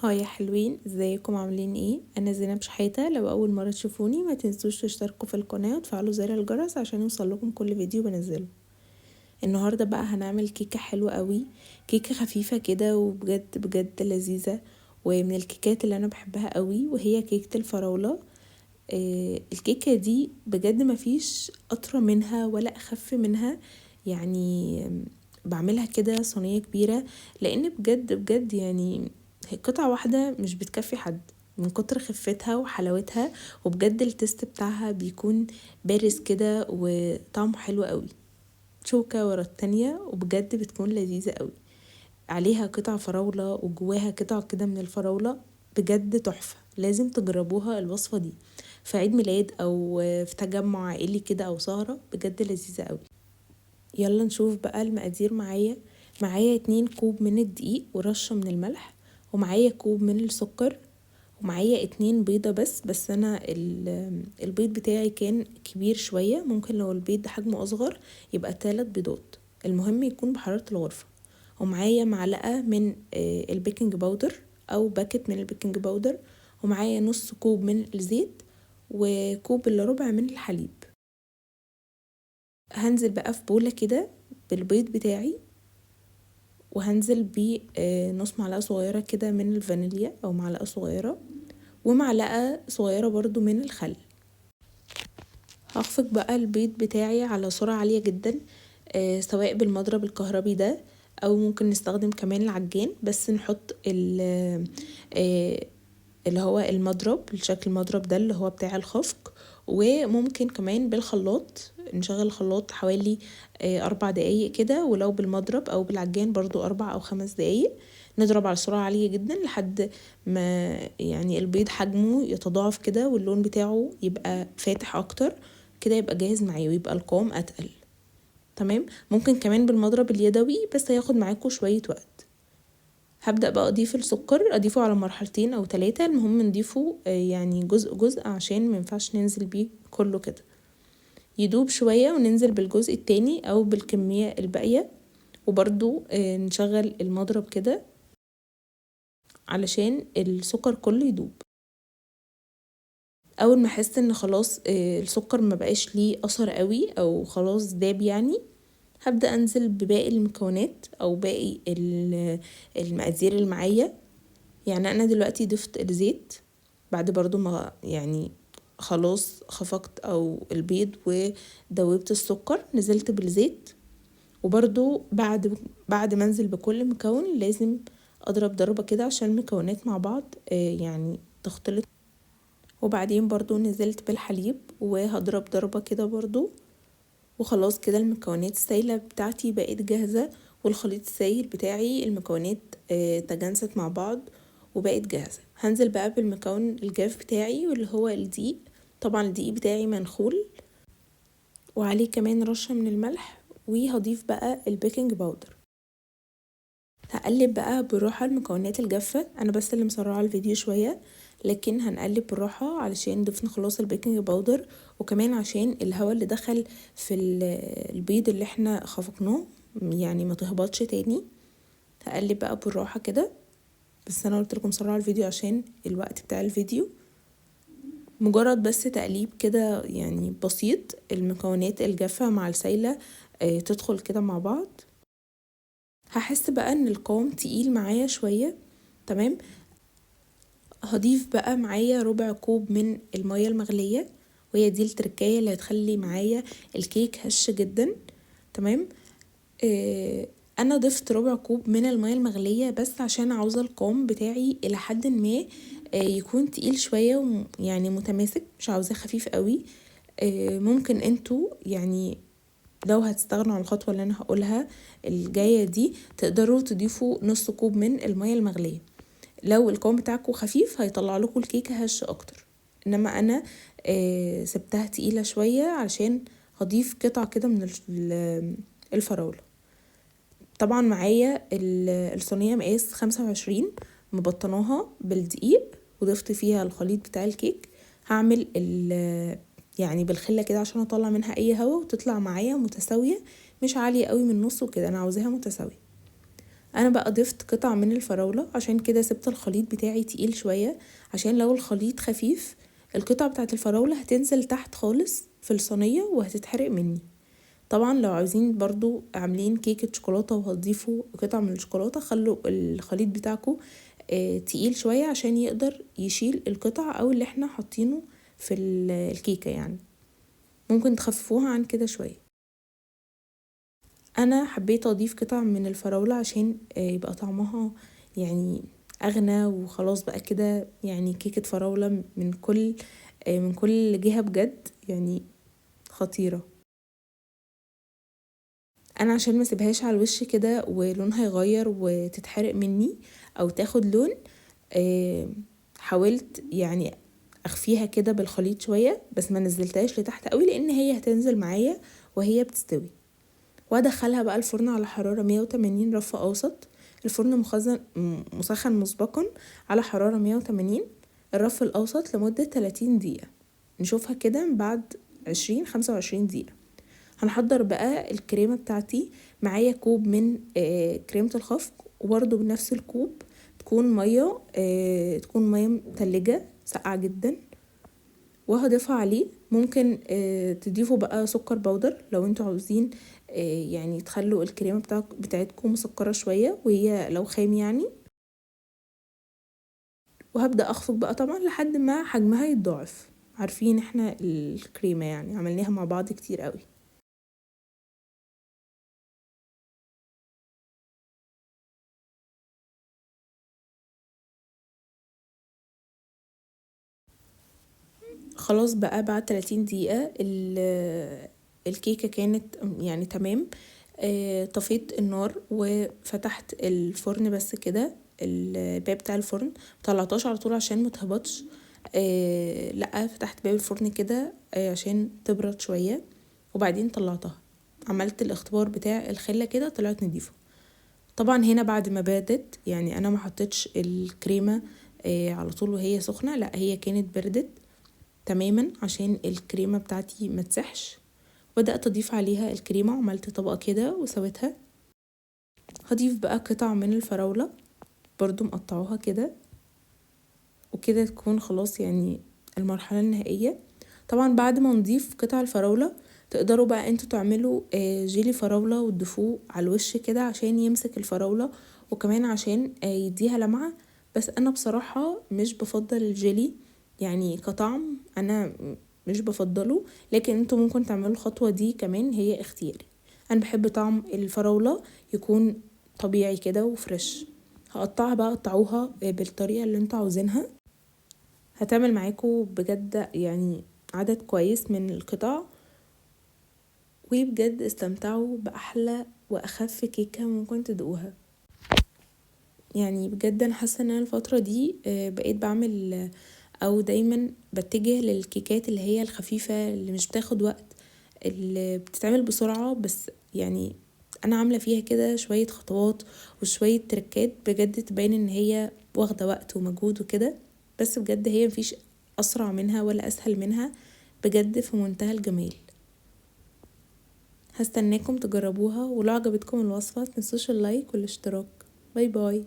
هاي يا حلوين، ازيكم عاملين ايه؟ انا زينب شحاتة. لو اول مرة تشوفوني ما تنسوش تشتركوا في القناة وتفعلوا زر الجرس عشان يوصلكم كل فيديو بنزله. النهاردة بقى هنعمل كيكة حلوة قوي، كيكة خفيفة كده وبجد بجد لذيذة، ومن الكيكات اللي انا بحبها قوي وهي كيكة الفراولة. الكيكة دي بجد مفيش اطرى منها ولا اخف منها. يعني بعملها كده صينية كبيرة، لان بجد بجد يعني هي قطعة واحدة مش بتكفي حد من كتر خفتها وحلاوتها، وبجد التست بتاعها بيكون بارز كده وطعمه حلو قوي، شوكة ورا التانية، وبجد بتكون لذيذة قوي. عليها قطع فراولة وجواها قطع كده من الفراولة، بجد تحفة. لازم تجربوها الوصفة دي في عيد ميلاد او في تجمع عائلي كده او سهرة، بجد لذيذة قوي. يلا نشوف بقى المقادير. معايا 2 كوب من الدقيق ورشة من الملح، ومعايا كوب من السكر، ومعايا 2 بيضة. بس انا البيض بتاعي كان كبير شوية، ممكن لو البيض حجمه اصغر يبقى 3 بيضات، المهم يكون بحرارة الغرفة. ومعايا معلقة من البيكنج باودر او باكت من البيكنج باودر، ومعايا نص كوب من الزيت، وكوب الا ربع من الحليب. هنزل بقى في بولة كده بالبيض بتاعي، وهنزل بنص معلقة صغيرة كده من الفانيليا او معلقة صغيرة، ومعلقة صغيرة برضو من الخل. هخفق بقى البيض بتاعي على سرعة عالية جدا، سواء بالمضرب الكهربي ده او ممكن نستخدم كمان العجان، بس نحط اللي هو المضرب، الشكل المضرب ده اللي هو بتاع الخفق. وممكن كمان بالخلاط، نشغل الخلاط حوالي 4 دقايق كده، ولو بالمضرب او بالعجان برضو 4 أو 5 دقايق. نضرب على سرعة عالية جدا لحد ما يعني البيض حجمه يتضاعف كده واللون بتاعه يبقى فاتح اكتر كده، يبقى جاهز معايا ويبقى القوام اتقل. تمام، ممكن كمان بالمضرب اليدوي بس هياخد معاكم شوية وقت. هبدأ بقى اضيف السكر، اضيفه على مرحلتين او 3، المهم نضيفه يعني جزء جزء عشان مينفعش ننزل بيه كله كده، يدوب شوية وننزل بالجزء التاني او بالكمية الباقية. وبرضو نشغل المضرب كده علشان السكر كله يدوب. اول ما احس ان خلاص السكر ما بقاش ليه اثر قوي او خلاص داب، يعني هبدأ انزل بباقي المكونات او باقي المقادير اللي معايا. يعني انا دلوقتي ضفت الزيت بعد برضو ما يعني خلاص خفقت او البيض ودوبت السكر، نزلت بالزيت. وبرضو بعد ما انزل بكل مكون لازم اضرب ضربة كده عشان المكونات مع بعض يعني تختلط. وبعدين برضو نزلت بالحليب وهضرب ضربة كده برضو، وخلاص كده المكونات السايلة بتاعتي بقت جاهزة، والخليط السايل بتاعي المكونات تجانست مع بعض وبقت جاهزة. هنزل بقى بالمكون الجاف بتاعي واللي هو الدقيق. طبعا الدقيق بتاعي منخول وعليه كمان رشة من الملح، وهضيف بقى البيكنج باودر. هقلب بقى بالراحة المكونات الجافة، انا بس اللي مسرعة الفيديو شوية، لكن هنقلب بالراحة علشان ضفنا خلاص البيكنج باودر، وكمان عشان الهواء اللي دخل في البيض اللي احنا خفقناه يعني ما تهبطش تاني. هقلب بقى بالراحة كده، بس انا قلت لكم سرعوا الفيديو عشان الوقت بتاع الفيديو. مجرد بس تقليب كده يعني بسيط، المكونات الجافة مع السايلة تدخل كده مع بعض. هحس بقى ان القوام تقيل معايا شوية. تمام، هضيف بقى معايا ربع كوب من المية المغلية، وهي دي التركية اللي هتخلي معايا الكيك هش جدا. تمام، انا ضفت ربع كوب من المية المغلية بس عشان عاوزة القوام بتاعي الى حد ما يكون تقيل شوية يعني متماسك، مش عاوزاه خفيف قوي. ممكن انتوا يعني لو هتستغنوا عن الخطوة اللي انا هقولها الجاية دي تقدروا تضيفوا نص كوب من المية المغلية. لو القوام بتاعكم خفيف هيطلع لكم الكيكة هش اكتر، انما انا سبتها تقيلة شوية عشان هضيف قطع كده من الفراولة. طبعا معايا الصينية مقاس 25 مبطناها بالدقيق، وضفت فيها الخليط بتاع الكيك. هعمل يعني بالخلة كده عشان اطلع منها اي هوا وتطلع معايا متساوية، مش عالية قوي من النص وكده، انا عاوزاها متساوية. انا بقى ضفت قطع من الفراولة، عشان كده سبت الخليط بتاعي تقيل شوية، عشان لو الخليط خفيف القطع بتاعت الفراولة هتنزل تحت خالص في الصينية وهتتحرق مني. طبعا لو عاوزين برضو عاملين كيكة شوكولاتة وهتضيفوا قطع من الشوكولاتة، خلوا الخليط بتاعكم تقيل شوية عشان يقدر يشيل القطع او اللي احنا حاطينه في الكيكة يعني. ممكن تخففوها عن كده شوية. انا حبيت اضيف قطع من الفراولة عشان يبقى طعمها يعني اغنى وخلاص بقى كده، يعني كيكة فراولة من كل جهة بجد يعني خطيرة. انا عشان ما سيبهاش على الوش كده ولونها يغير وتتحرق مني او تاخد لون، حاولت يعني اخفيها كده بالخليط شوية، بس ما نزلتهاش لتحت قوي لان هي هتنزل معايا وهي بتستوي. وادخلها بقى الفرن على حرارة 180 رف اوسط. الفرن مسخن مسبقا على حرارة 180 الرف الاوسط لمدة 30 دقيقة. نشوفها كده بعد 20-25 دقيقة. هنحضر بقى الكريمة بتاعتي. معايا كوب من كريمة الخفق، وبرده بنفس الكوب تكون مية متلجة ساقعة جدا، وهضيفها عليه. ممكن تضيفوا بقى سكر بودر لو انتوا عاوزين يعني تخلوا الكريمة بتاعتكم مسكرة شوية وهي لو خام يعني. وهبدأ اخفق بقى طبعا لحد ما حجمها يتضاعف. عارفين احنا الكريمة يعني عملناها مع بعض كتير قوي. خلاص بقى بعد 30 دقيقة الكيكة كانت يعني تمام. طفيت النار وفتحت الفرن بس كده، الباب بتاع الفرن مطلعتهاش على طول عشان متهبطش. لا، فتحت باب الفرن كده عشان تبرد شوية، وبعدين طلعتها. عملت الاختبار بتاع الخلة كده، طلعت نضيفة. طبعا هنا بعد ما بردت، يعني انا ما حطيتش الكريمة على طول وهي سخنة، لا هي كانت بردت تماما عشان الكريمة بتاعتي ما تسحش. بدأت اضيف عليها الكريمة وعملت طبقة كده وسويتها. هضيف بقى قطع من الفراولة برضو مقطعوها كده، وكده تكون خلاص يعني المرحلة النهائية. طبعا بعد ما نضيف قطع الفراولة تقدروا بقى انتوا تعملوا جيلي فراولة وتضيفوه على الوش كده عشان يمسك الفراولة، وكمان عشان يديها لمعة. بس انا بصراحة مش بفضل الجيلي يعني كطعم، انا مش بفضله. لكن انتوا ممكن تعملوا الخطوة دي كمان، هي اختياري. انا بحب طعم الفراولة يكون طبيعي كده وفريش. هقطعها بقى، قطعوها بالطريقة اللي انتوا عاوزينها. هتعمل معاكم بجد يعني عدد كويس من القطع، وبجد استمتعوا بأحلى وأخف كيكة ممكن تدوقوها. يعني بجد أنا حاسة ان أنا الفترة دي بقيت بعمل أو دايما بتجه للكيكات اللي هي الخفيفة اللي مش بتاخد وقت، اللي بتتعمل بسرعة. بس يعني أنا عاملة فيها كده شوية خطوات وشوية تركات بجد تبين ان هي واخدة وقت ومجهود وكده، بس بجد هي مفيش أسرع منها ولا أسهل منها، بجد في منتهى الجمال. هستناكم تجربوها، ولو عجبتكم الوصفة متنسوش اللايك والاشتراك. باي باي.